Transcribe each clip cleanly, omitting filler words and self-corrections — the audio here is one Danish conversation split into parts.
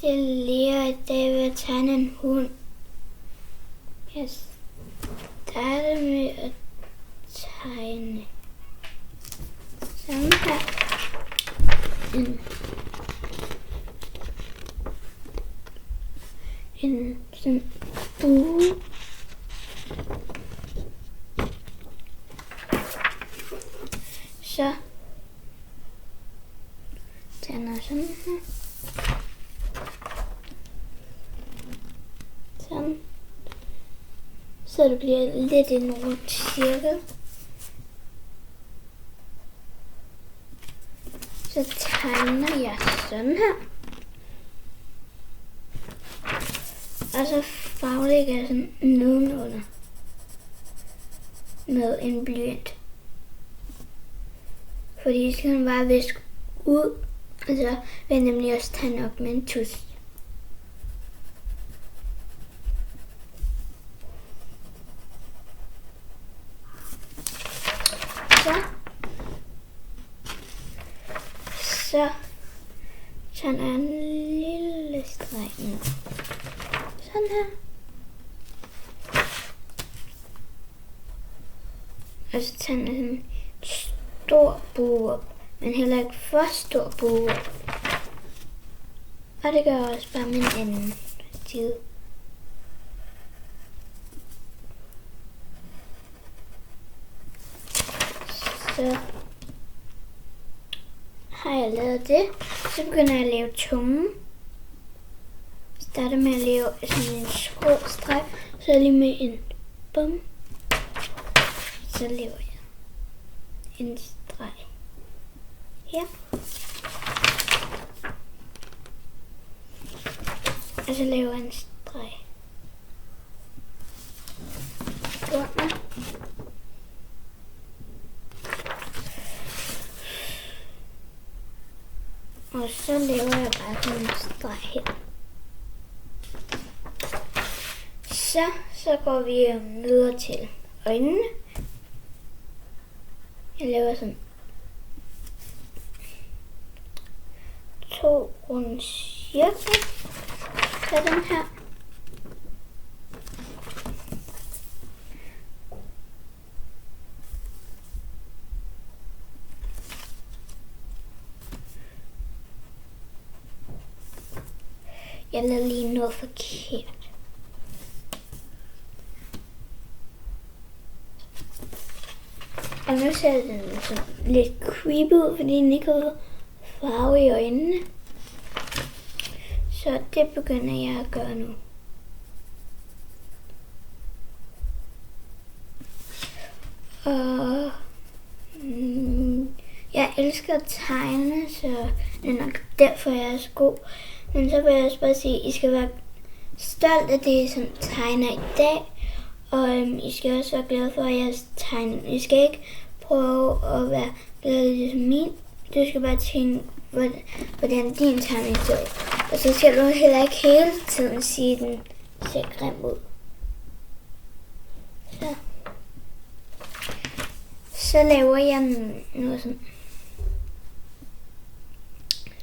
til Lea i dag ved at tegne en hund. Jeg starter med at tegne sådan her. En sådan bue. Så tegner sådan her. Sådan. Så det bliver lidt en rund cirkel. Så tegner jeg sådan her. Og så farvelægger jeg sådan nedenunder med en blyant. Fordi så kan den bare viske ud. Og så vil jeg nemlig også tegne op med en tusch. Så tegner jeg en lille streg ned. Sådan her. Og så tegner jeg sådan en stor bue op. Men heller ikke for stor bue op. Og det gør jeg også bare med en anden side. Så har jeg lavet det. Så begynder jeg at lave tungen. Starter med at lave sådan en skråstreg. Så lige med en bum. Så laver jeg en streg her. Og så laver jeg en streg under. Og så laver jeg bare sådan en streg her. Så går vi videre til øjnene. Jeg laver sådan 2 runde cirkler. Sådan her. Jeg lavede lige noget forkert. Og nu ser den sådan lidt creepy ud, fordi den ikke har farve i øjnene. Så det begynder jeg at gøre nu. Og jeg elsker at tegne, så det er nok derfor jeg er så god. Men så vil jeg også bare sige, at I skal være stolt af det, som tegner i dag. Og I skal også være glade for, at jeg tegner. I skal ikke prøve at være glade ligesom min. Du skal bare tænke, hvordan din tegning ser ud. Og så skal du heller ikke hele tiden sige, at den ser grim ud. Så laver jeg noget sådan.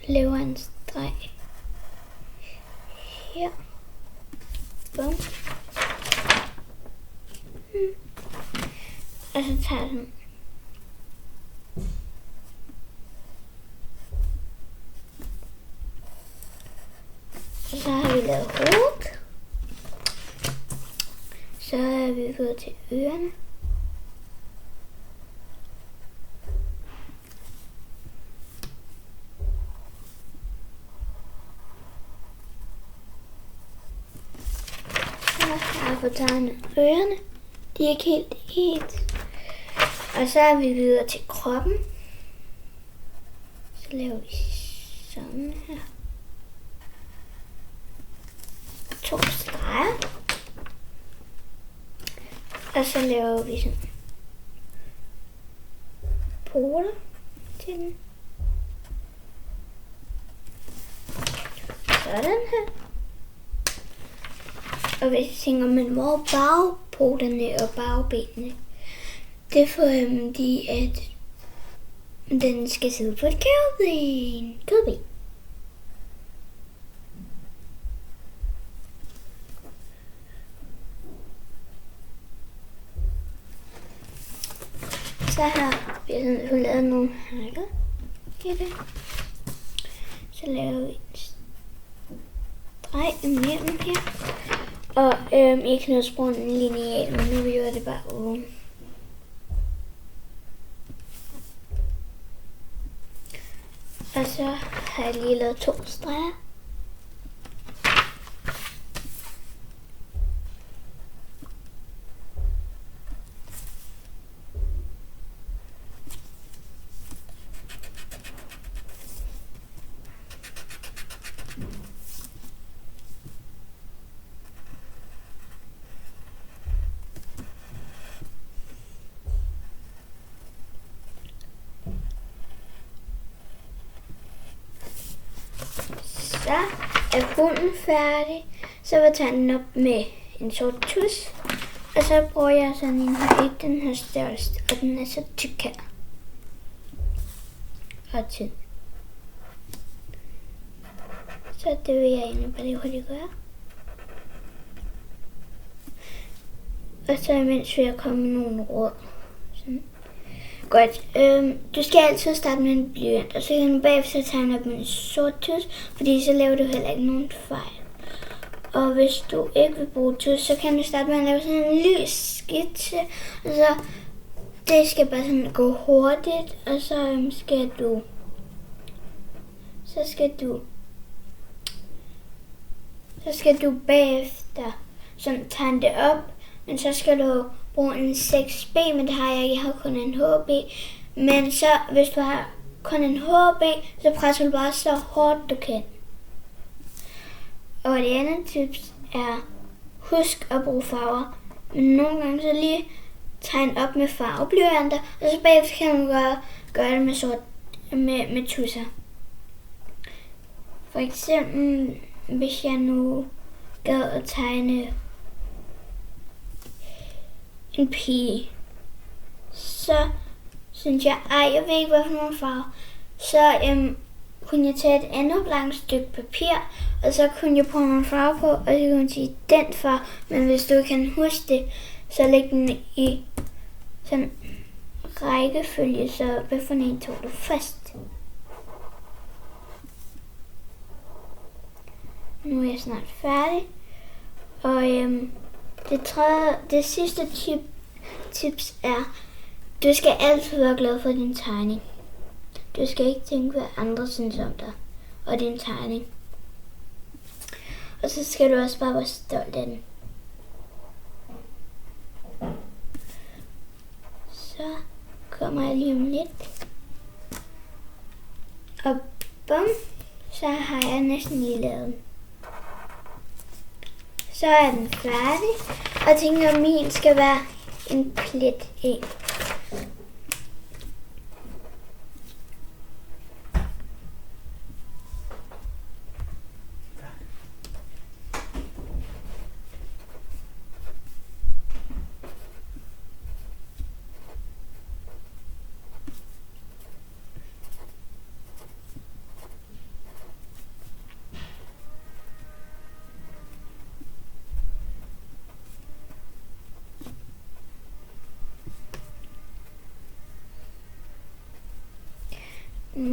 Laver en streg her. Bum. Og så tager jeg den. Og så har vi lavet hovedet. Så er vi gået til ørerne. Så har jeg fået tegnet ørerne. De er ikke helt ens. Og så er vi videre til kroppen. Så laver vi sådan her. 2 streger. Og så laver vi sådan poter til den. Sådan her. Og hvis jeg tænker, men hvor er bagpoterne og bagbenene? Det er fordi, at den skal sidde på et kæveben. i det. Så laver vi en streg imellem her. Og I kan også bruge en lineal, men nu gør det bare oven. Og så har jeg lige lavet 2 streger. Så er hunden færdig. Så vil jeg tage den op med en sort tus. Og så bruger jeg sådan en her, ikke den her størrelse, og den er så tyk her. Og tynd. Så det vil jeg egentlig bare lige hurtigt gøre. Og så imens vil jeg komme med nogle råd. Sådan. Godt. Du skal altid starte med en blyant, og så kan du bagefter tegne op med en sort tus, fordi så laver du heller ikke nogen fejl. Og hvis du ikke vil bruge tus, så kan du starte med at lave sådan en lys skitse, og så det skal bare sådan gå hurtigt, og så skal du bagefter sådan tegne det op, men så skal du bruge en 6B, men det har jeg ikke. Jeg har kun en HB. Men så, hvis du har kun en HB, så presser du bare så hårdt du kan. Og det andet tips er, husk at bruge farver. Men nogle gange så lige tegne op med farveblyanter, og så bagefter kan man gøre det med tusser. For eksempel, hvis jeg nu gad at tegne en pige, så synes jeg, jeg ved ikke, hvad for nogle farver, så kunne jeg tage et andet blankt stykke papir, og så kunne jeg prøve nogle farver på, og så kunne jeg sige den farve, men hvis du kan huske det, så læg den i sådan rækkefølge, så hvad for en tog du først. Nu er jeg snart færdig, og det sidste tips er, du skal altid være glad for din tegning. Du skal ikke tænke, hvad andre synes om dig og din tegning. Og så skal du også bare være stolt af den. Så kommer jeg lige om lidt. Og bum, så har jeg næsten lige lavet den. Så er den færdig, og jeg tænker, at min skal være en plet en.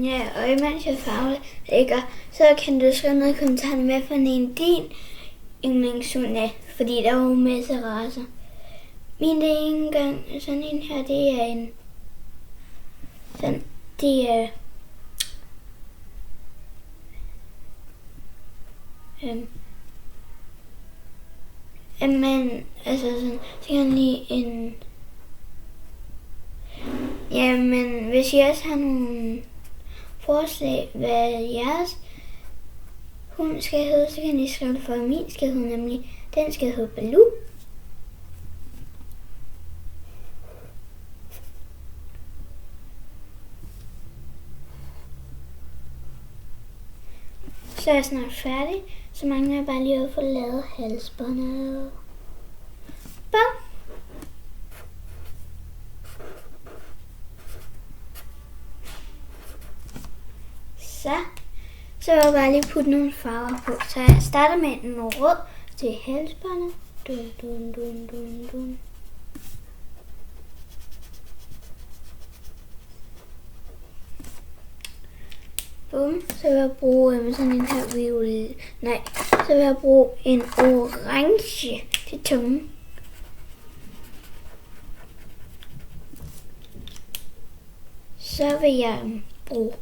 Ja, og imens jeg farvelægger, så kan du skrive noget i kommentarerne med for en din yndlingshund er, fordi der er jo masser af racer. Min det er ikke engang sådan en her, det er en sådan, det er men altså sådan, så kan lige en, men hvis I også har nogle forslag, hvad jeres hund skal hedde, så kan I skrive det for. Min skal hedde nemlig, den skal hedde Baloo. Så er jeg snart færdig, så mangler jeg bare lige at få lavet halsbåndet. Bum! Så vil jeg bare lige putte nogle farver på. Så jeg starter med en rød til halsbåndet. Dun, dun, dun, dun, dun. Bum. Så vil jeg bruge sådan en her violet. Nej, så vil jeg bruge en orange til tungen. Så vil jeg bruge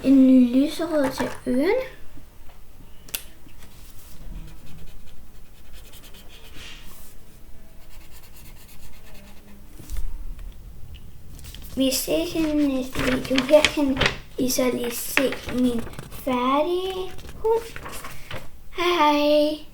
en lyserød til ørerne. Vi ses i den næste video. Her kan I så lige se min færdige hund. Hej hej!